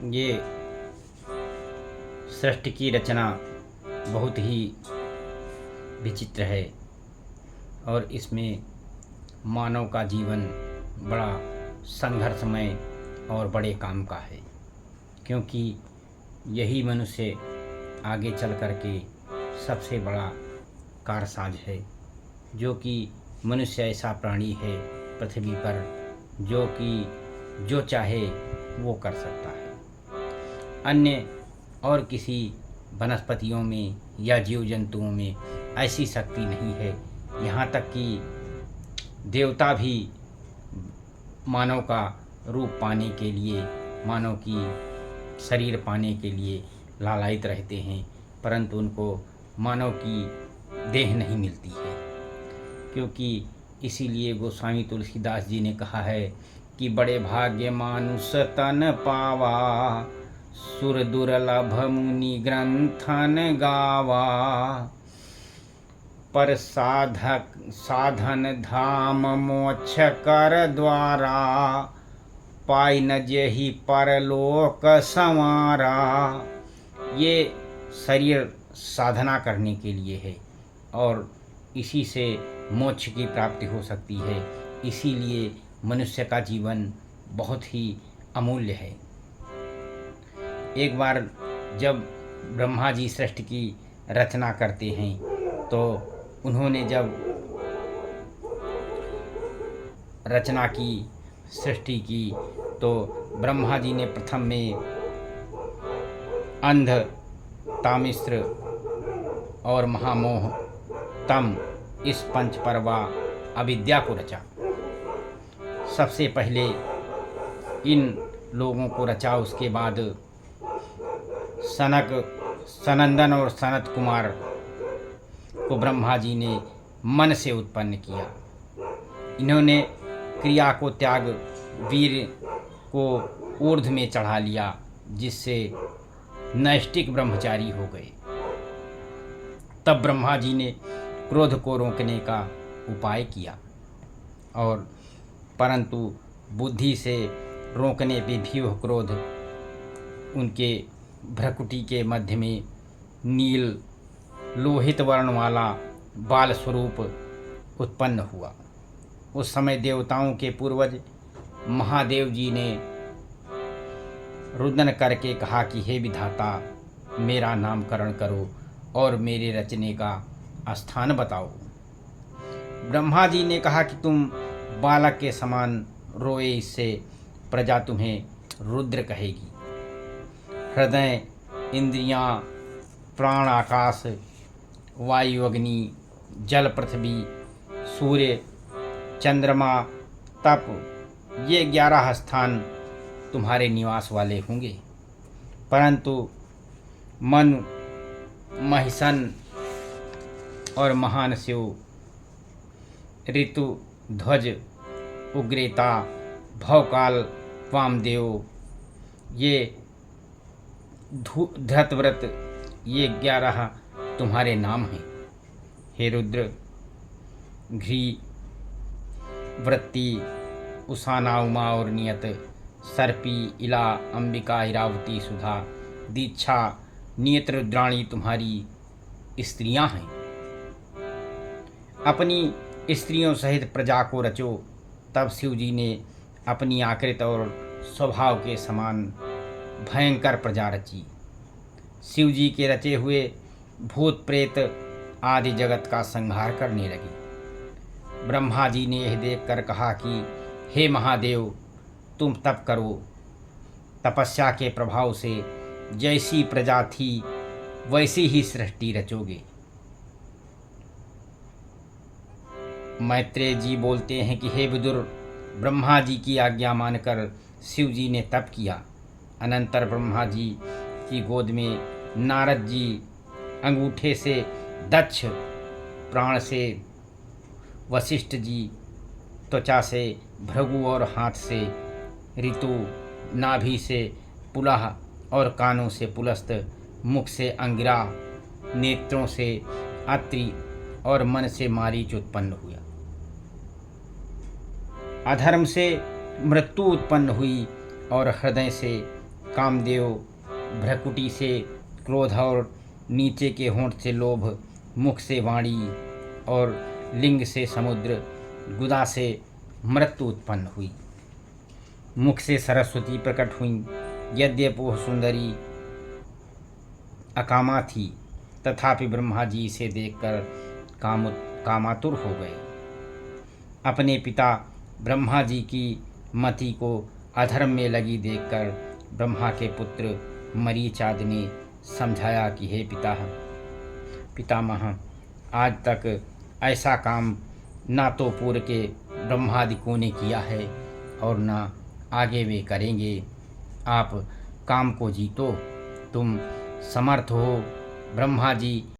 ये सृष्टि की रचना बहुत ही विचित्र है और इसमें मानव का जीवन बड़ा संघर्षमय और बड़े काम का है, क्योंकि यही मनुष्य आगे चल कर के सबसे बड़ा कारसाज है। जो कि मनुष्य ऐसा प्राणी है पृथ्वी पर जो कि जो चाहे वो कर सकता है। अन्य और किसी वनस्पतियों में या जीव जंतुओं में ऐसी शक्ति नहीं है। यहाँ तक कि देवता भी मानव का रूप पाने के लिए, मानव की शरीर पाने के लिए लालायित रहते हैं, परंतु उनको मानव की देह नहीं मिलती है। क्योंकि इसीलिए गोस्वामी तुलसीदास जी ने कहा है कि बड़े भाग्य मानुष तन पावा, सुर दुर्लभ मुनि ग्रंथन गावा, पर साधन धाम मोक्ष कर द्वारा, पाई न जेहि परलोक संवारा। ये शरीर साधना करने के लिए है और इसी से मोक्ष की प्राप्ति हो सकती है। इसीलिए मनुष्य का जीवन बहुत ही अमूल्य है। एक बार जब ब्रह्मा जी सृष्टि की रचना करते हैं तो उन्होंने जब रचना की, सृष्टि की, तो ब्रह्मा जी ने प्रथम में अंध, तामिश्र और महामोह तम इस पंचपर्वा अविद्या को रचा। सबसे पहले इन लोगों को रचा, उसके बाद सनंदन और सनत कुमार को ब्रह्मा जी ने मन से उत्पन्न किया। इन्होंने क्रिया को त्याग वीर को ऊर्ध्व में चढ़ा लिया, जिससे नैष्टिक ब्रह्मचारी हो गए। तब ब्रह्मा जी ने क्रोध को रोकने का उपाय किया और परंतु बुद्धि से रोकने पे भी वह क्रोध उनके भ्रकुटी के मध्य में नील लोहित वर्ण वाला बाल स्वरूप उत्पन्न हुआ। उस समय देवताओं के पूर्वज महादेव जी ने रुदन करके कहा कि हे विधाता, मेरा नामकरण करो और मेरे रचने का स्थान बताओ। ब्रह्मा जी ने कहा कि तुम बालक के समान रोए, इससे प्रजा तुम्हें रुद्र कहेगी। हृदय, इंद्रियां, प्राण, आकाश, वायु, अग्नि, जल, पृथ्वी, सूर्य, चंद्रमा, तप, ये 11 स्थान तुम्हारे निवास वाले होंगे। परंतु मन, महिषन और महान शिव, ऋतु, ध्वज, उग्रेता, भवकाल, वामदेव, ये धृतव्रत, ये 11 तुम्हारे नाम हैं। हे रुद्र, घ्री, वृत्ति, उषाना, उमा और नियत, सर्पी, इला, अंबिका, इरावती, सुधा, दीक्षा, नियत, रुद्राणी तुम्हारी स्त्रियां हैं। अपनी स्त्रियों सहित प्रजा को रचो। तब शिव जी ने अपनी आकृत और स्वभाव के समान भयंकर प्रजा रची। शिव जी के रचे हुए भूत प्रेत आदि जगत का संहार करने लगे। ब्रह्मा जी ने यह देखकर कहा कि हे महादेव, तुम तप करो। तपस्या के प्रभाव से जैसी प्रजा थी वैसी ही सृष्टि रचोगे। मैत्रेय जी बोलते हैं कि हे विदुर, ब्रह्मा जी की आज्ञा मानकर शिव जी ने तप किया। अनंतर ब्रह्मा जी की गोद में नारद जी, अंगूठे से दक्ष, प्राण से वशिष्ठ जी, त्वचा से भृगु और हाथ से ऋतु, नाभि से पुलह और कानों से पुलस्त, मुख से अंगिरा, नेत्रों से अत्रि और मन से मारीच उत्पन्न हुआ। अधर्म से मृत्यु उत्पन्न हुई और हृदय से कामदेव भ्रकुटी से क्रोध और नीचे के होंठ से लोभ, मुख से वाणी और लिंग से समुद्र, गुदा से मृत्यु उत्पन्न हुई। मुख से सरस्वती प्रकट हुई। यद्यपि वह सुंदरी अकामा थी, तथापि ब्रह्मा जी इसे देखकर कामातुर हो गए। अपने पिता ब्रह्मा जी की मति को अधर्म में लगी देखकर ब्रह्मा के पुत्र मरीच आदि ने समझाया कि हे पितामह, आज तक ऐसा काम ना तो पूर्व के ब्रह्मादिकों ने किया है और ना आगे वे करेंगे। आप काम को जीतो, तुम समर्थ हो। ब्रह्मा जी